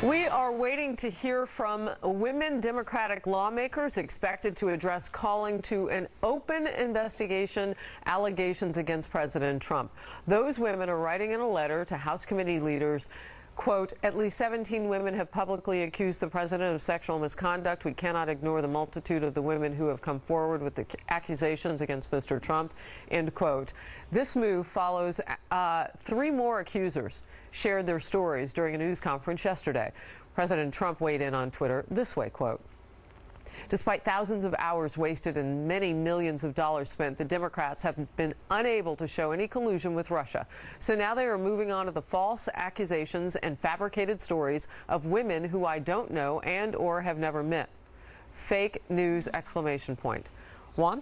We are waiting to hear from women Democratic lawmakers expected to address calling to an open investigation allegations against President Trump. Those women are writing in a letter to House committee leaders, quote, at least 17 women have publicly accused the president of sexual misconduct. We cannot ignore the multitude of the women who have come forward with the accusations against Mr. Trump, end quote. This move follows three more accusers shared their stories during a news conference yesterday. President Trump weighed in on Twitter this way, quote, despite thousands of hours wasted and many millions of dollars spent, the Democrats have been unable to show any collusion with Russia. So now they are moving on to the false accusations and fabricated stories of women who I don't know and or have never met. Fake news, exclamation point. Juan?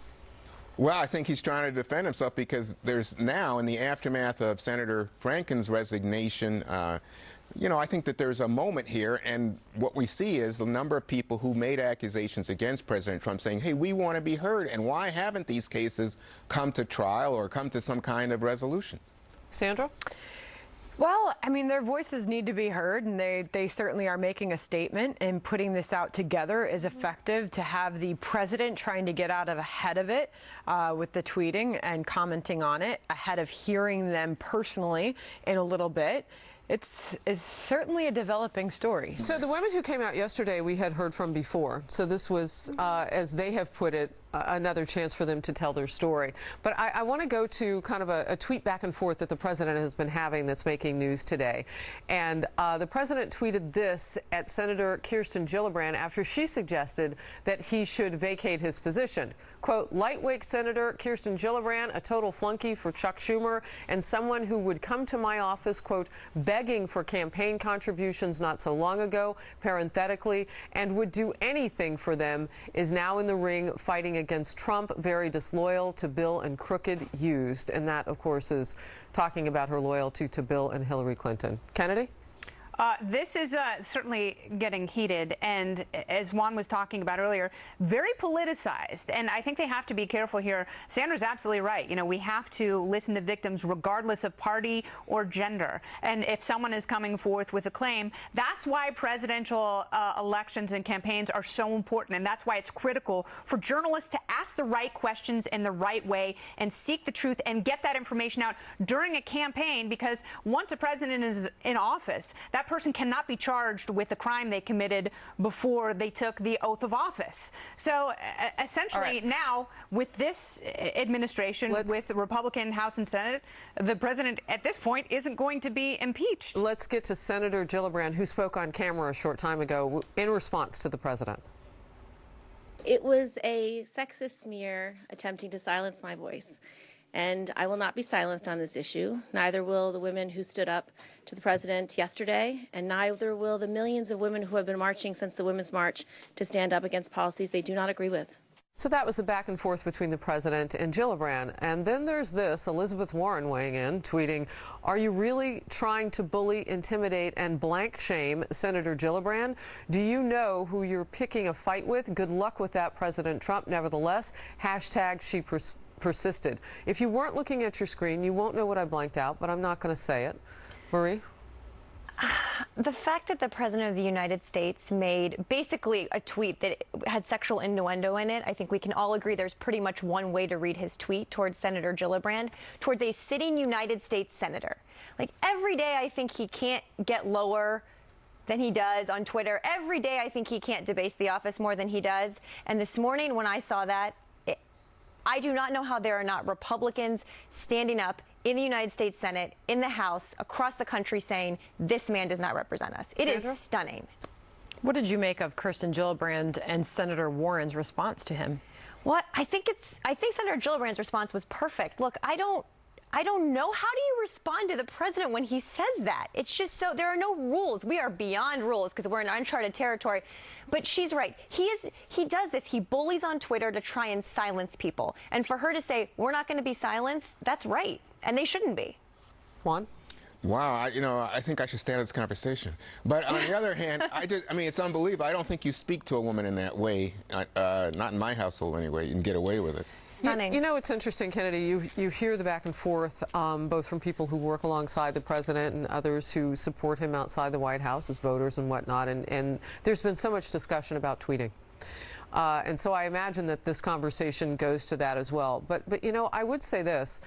Well, I think he's trying to defend himself because there's now, in the aftermath of Senator Franken's resignation, you know, I think that there's a moment here, and what we see is the number of people who made accusations against President Trump saying, hey, we want to be heard, and why haven't these cases come to trial or come to some kind of resolution? Sandra? Well, I mean, their voices need to be heard, and they certainly are making a statement, and putting this out together is effective. To have the president trying to get out of ahead of it with the tweeting and commenting on it ahead of hearing them personally in a little bit, it's certainly a developing story. So the women who came out yesterday we had heard from before. So this was, as they have put it, another chance for them to tell their story. But I want to go to kind of a tweet back and forth that the president has been having that's making news today. And the president tweeted this at Senator Kirsten Gillibrand after she suggested that he should vacate his position. Quote, lightweight Senator Kirsten Gillibrand, a total flunky for Chuck Schumer, and someone who would come to my office, quote, begging for campaign contributions not so long ago, parenthetically, and would do anything for them, is now in the ring fighting against Trump, very disloyal to Bill and crooked used. And that, of course, is talking about her loyalty to Bill and Hillary Clinton. Kennedy? This is certainly getting heated, and as Juan was talking about earlier, very politicized. And I think they have to be careful here. Sandra's absolutely right. You know, we have to listen to victims regardless of party or gender. And if someone is coming forth with a claim, that's why presidential elections and campaigns are so important. And that's why it's critical for journalists to ask the right questions in the right way and seek the truth and get that information out during a campaign, because once a president is in office, that person cannot be charged with a crime they committed before they took the oath of office. So essentially now, with this administration, with the Republican House and Senate, the president at this point isn't going to be impeached. Let's get to Senator Gillibrand, who spoke on camera a short time ago in response to the president. It was a sexist smear attempting to silence my voice. And I will not be silenced on this issue. Neither will the women who stood up to the president yesterday, and neither will the millions of women who have been marching since the Women's March to stand up against policies they do not agree with. So that was the back and forth between the president and Gillibrand. And then there's this, Elizabeth Warren weighing in, tweeting, are you really trying to bully, intimidate, and blank shame Senator Gillibrand? Do you know who you're picking a fight with? Good luck with that, President Trump. Nevertheless, hashtag she persisted. If you weren't looking at your screen, you won't know what I blanked out, but I'm not going to say it. Marie? The fact that the President of the United States made basically a tweet that had sexual innuendo in it, I think we can all agree there's pretty much one way to read his tweet towards Senator Gillibrand, towards a sitting United States senator. Like, every day I think he can't get lower than he does on Twitter. Every day I think he can't debase the office more than he does. And this morning when I saw that, I do not know how there are not Republicans standing up in the United States Senate, in the House, across the country saying, this man does not represent us. It is stunning. What did you make of Kirsten Gillibrand and Senator Warren's response to him? What I think Senator Gillibrand's response was perfect. Look, I don't know. How do you respond to the president when he says that? It's just so, there are no rules. We are beyond rules because we're in uncharted territory. But she's right. He does this. He bullies on Twitter to try and silence people. And for her to say, we're not going to be silenced, that's right. And they shouldn't be. Juan? Wow, I think I should stand in this conversation. But on the other hand, I mean, it's unbelievable. I don't think you speak to a woman in that way, not in my household anyway. You can get away with it. stunning. You know, it's interesting, Kennedy. You hear the back and forth, both from people who work alongside the president and others who support him outside the White House as voters and whatnot. And there's been so much discussion about tweeting. And so I imagine that this conversation goes to that as well. But you know, I would say this.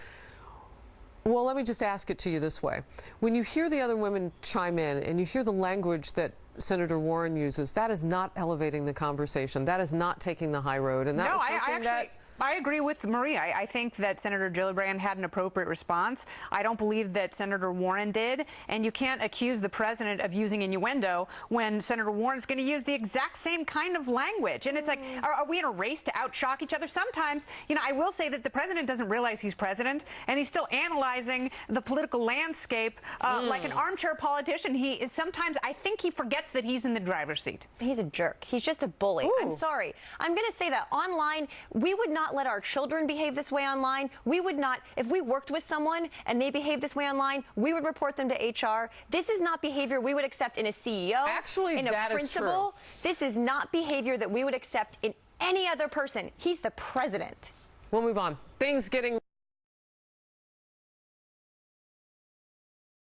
Well, let me just ask it to you this way. When you hear the other women chime in and you hear the language that Senator Warren uses, that is not elevating the conversation. That is not taking the high road. And that was something I agree with Maria. I think that Senator Gillibrand had an appropriate response. I don't believe that Senator Warren did. And you can't accuse the president of using innuendo when Senator Warren's going to use the exact same kind of language. And it's like, are we in a race to outshock each other? Sometimes, you know, I will say that the president doesn't realize he's president, and he's still analyzing the political landscape like an armchair politician. Sometimes I think he forgets that he's in the driver's seat. He's a jerk. He's just a bully. Ooh. I'm sorry. I'm going to say that online, we would not let our children behave this way online. We would not, if we worked with someone and they behave this way online, we would report them to HR. This is not behavior we would accept in a CEO, Actually, in a that principal. is true. This is not behavior that we would accept in any other person. He's the president. We'll move on. Things getting